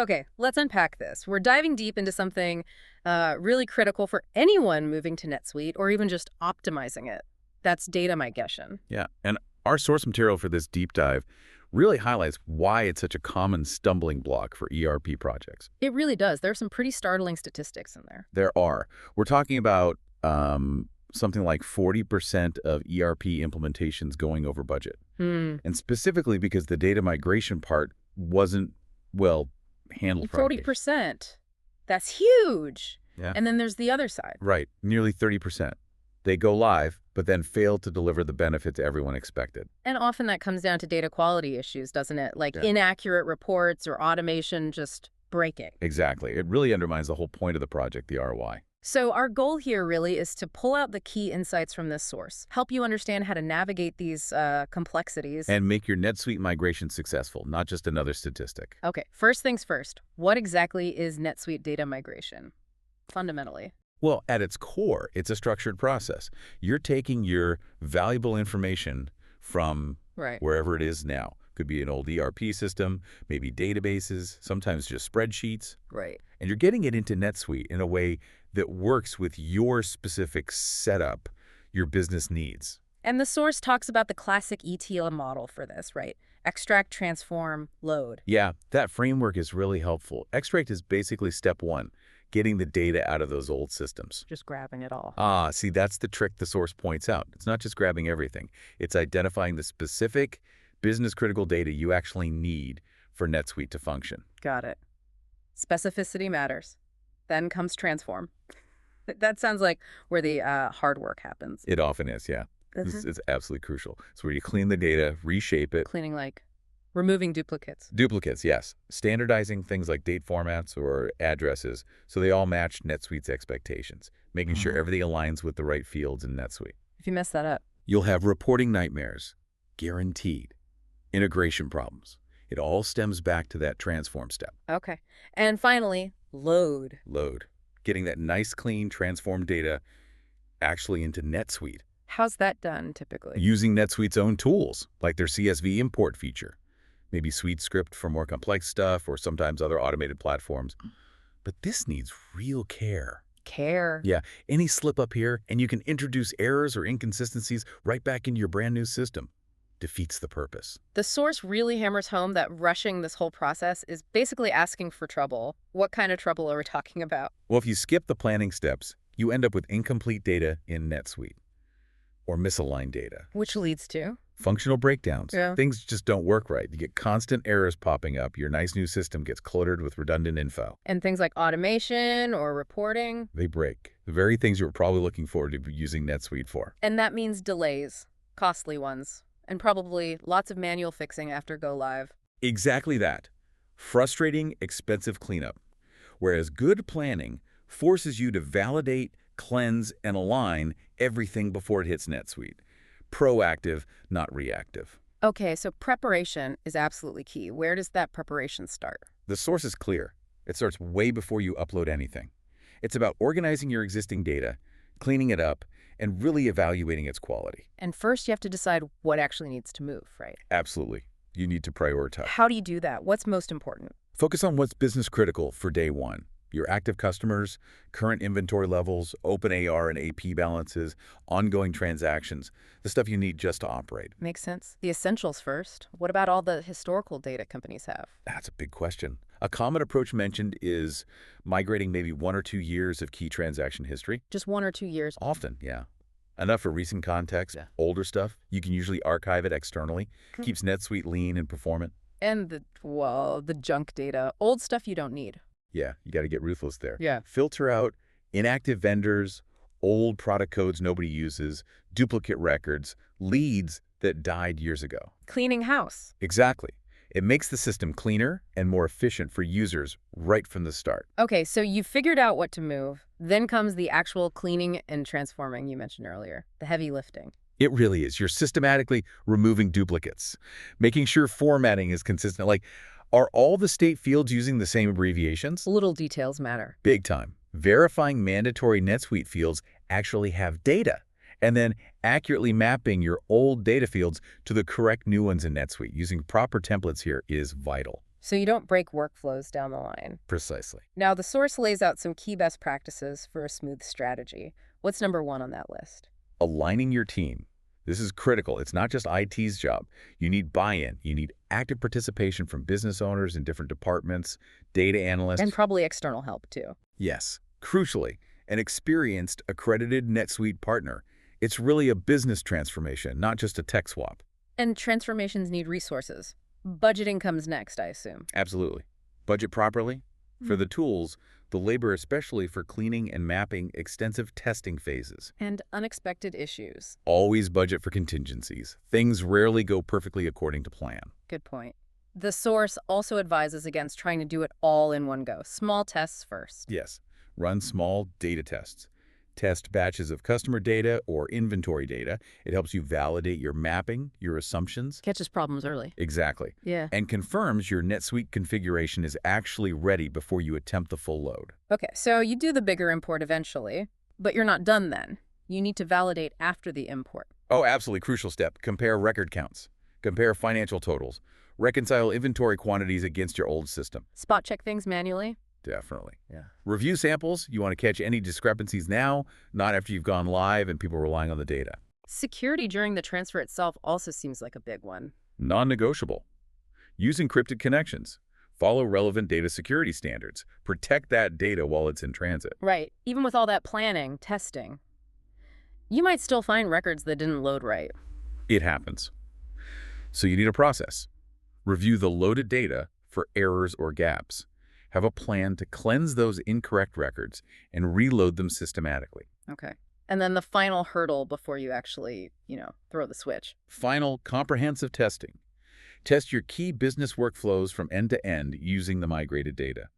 Okay, let's unpack this. We're diving deep into something really critical for anyone moving to NetSuite or even just optimizing it. That's data migration. Yeah, and our source material for this deep dive really highlights why it's such a common stumbling block for ERP projects. It really does. There are some pretty startling statistics in there. There are. We're talking about something like 40% of ERP implementations going over budget. And specifically because the data migration part wasn't, well, handled properly. 40%. That's huge. Yeah. And then there's the other side. Right, nearly 30%. They go live, but then fail to deliver the benefits everyone expected. And often that comes down to data quality issues, doesn't it? Like inaccurate reports or automation just breaking. Exactly. It really undermines the whole point of the project, the ROI. So our goal here really is to pull out the key insights from this source, help you understand how to navigate these complexities. And make your NetSuite migration successful, not just another statistic. Okay, first things first. What exactly is NetSuite data migration, fundamentally? Well, at its core, it's a structured process. You're taking your valuable information from wherever it is now. Could be an old ERP system, maybe databases, sometimes just spreadsheets. Right. And you're getting it into NetSuite in a way that works with your specific setup, your business needs. And the source talks about the classic ETL model for this, right? Extract, transform, load. Yeah, that framework is really helpful. Extract is basically step one, getting the data out of those old systems. Just grabbing it all. See, that's the trick the source points out. It's not just grabbing everything. It's identifying the specific business-critical data you actually need for NetSuite to function. Got it. Specificity matters. Then comes transform. That sounds like where the hard work happens. It often is, yeah. It's absolutely crucial. It's where you clean the data, reshape it. Cleaning, like removing duplicates. Duplicates, yes. Standardizing things like date formats or addresses so they all match NetSuite's expectations, making sure everything aligns with the right fields in NetSuite. If you mess that up, you'll have reporting nightmares, guaranteed. Integration problems. It all stems back to that transform step. Okay. And finally, load. Load. Getting that nice, clean, transformed data actually into NetSuite. How's that done, typically? Using NetSuite's own tools, like their CSV import feature. Maybe SuiteScript for more complex stuff, or sometimes other automated platforms. But this needs real care. Care? Yeah, any slip up here, and you can introduce errors or inconsistencies right back into your brand new system. Defeats the purpose. The source really hammers home that rushing this whole process is basically asking for trouble. What kind of trouble are we talking about? Well, if you skip the planning steps, you end up with incomplete data in NetSuite. Or misaligned data. Which leads to? Functional breakdowns. Yeah. Things just don't work right. You get constant errors popping up. Your nice new system gets cluttered with redundant info. And things like automation or reporting? They break. The very things you were probably looking forward to using NetSuite for. And that means delays. Costly ones. And probably lots of manual fixing after go live. Exactly that. Frustrating, expensive cleanup. Whereas good planning forces you to validate, cleanse, and align everything before it hits NetSuite. Proactive, not reactive. Okay, so preparation is absolutely key. Where does that preparation start? The source is clear. It starts way before you upload anything. It's about organizing your existing data, cleaning it up, and really evaluating its quality. And first you have to decide what actually needs to move, right? Absolutely. You need to prioritize. How do you do that? What's most important? Focus on what's business critical for day one. Your active customers, current inventory levels, open AR and AP balances, ongoing transactions, the stuff you need just to operate. Makes sense. The essentials first. What about all the historical data companies have? That's a big question. A common approach mentioned is migrating maybe 1 or 2 years of key transaction history. Just 1 or 2 years? Often, yeah. Enough for recent context. Yeah. Older stuff, you can usually archive it externally. Keeps NetSuite lean and performant. And the junk data. Old stuff you don't need. Yeah, you got to get ruthless there. Yeah. Filter out inactive vendors, old product codes nobody uses, duplicate records, leads that died years ago. Cleaning house. Exactly. It makes the system cleaner and more efficient for users right from the start. Okay, so you've figured out what to move. Then comes the actual cleaning and transforming you mentioned earlier, the heavy lifting. It really is. You're systematically removing duplicates, making sure formatting is consistent. Like, are all the state fields using the same abbreviations? Little details matter. Big time. Verifying mandatory NetSuite fields actually have data, and then accurately mapping your old data fields to the correct new ones in NetSuite using proper templates here is vital. So you don't break workflows down the line. Precisely. Now, the source lays out some key best practices for a smooth strategy. What's number one on that list? Aligning your team. This is critical. It's not just IT's job. You need buy-in. You need active participation from business owners in different departments, data analysts. And probably external help, too. Yes. Crucially, an experienced, accredited NetSuite partner. It's really a business transformation, not just a tech swap. And transformations need resources. Budgeting comes next, I assume. Absolutely. Budget properly. For the tools, the labor especially for cleaning and mapping extensive testing phases. And unexpected issues. Always budget for contingencies. Things rarely go perfectly according to plan. Good point. The source also advises against trying to do it all in one go. Small tests first. Yes. Run small data tests. Test batches of customer data or inventory data. It helps you validate your mapping, your assumptions. Catches problems early. Exactly. Yeah. And confirms your NetSuite configuration is actually ready before you attempt the full load. Okay, so you do the bigger import eventually, but you're not done then. You need to validate after the import. Oh, absolutely crucial step. Compare record counts. Compare financial totals. Reconcile inventory quantities against your old system. Spot check things manually. Definitely. Yeah. Review samples. You want to catch any discrepancies now, not after you've gone live and people are relying on the data. Security during the transfer itself also seems like a big one. Non-negotiable. Use encrypted connections. Follow relevant data security standards. Protect that data while it's in transit. Right. Even with all that planning, testing, you might still find records that didn't load right. It happens. So you need a process. Review the loaded data for errors or gaps. Have a plan to cleanse those incorrect records and reload them systematically. Okay. And then the final hurdle before you actually, throw the switch. Final, comprehensive testing. Test your key business workflows from end to end using the migrated data.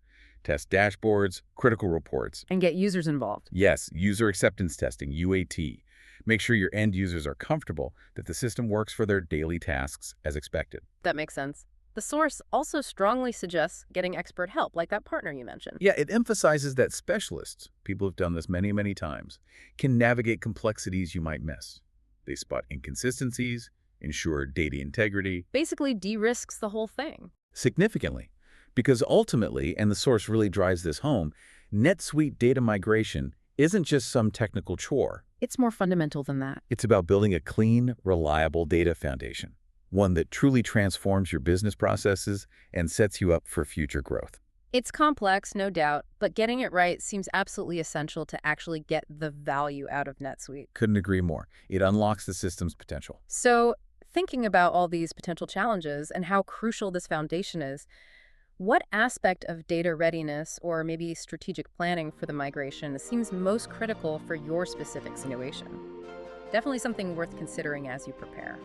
Test dashboards, critical reports. And get users involved. Yes, user acceptance testing, UAT. Make sure your end users are comfortable that the system works for their daily tasks as expected. That makes sense. The source also strongly suggests getting expert help, like that partner you mentioned. Yeah, it emphasizes that specialists, people who've done this many, many times, can navigate complexities you might miss. They spot inconsistencies, ensure data integrity. Basically de-risks the whole thing. Significantly. Because ultimately, and the source really drives this home, NetSuite data migration isn't just some technical chore. It's more fundamental than that. It's about building a clean, reliable data foundation. One that truly transforms your business processes and sets you up for future growth. It's complex, no doubt, but getting it right seems absolutely essential to actually get the value out of NetSuite. Couldn't agree more. It unlocks the system's potential. So, thinking about all these potential challenges and how crucial this foundation is, what aspect of data readiness or maybe strategic planning for the migration seems most critical for your specific situation? Definitely something worth considering as you prepare.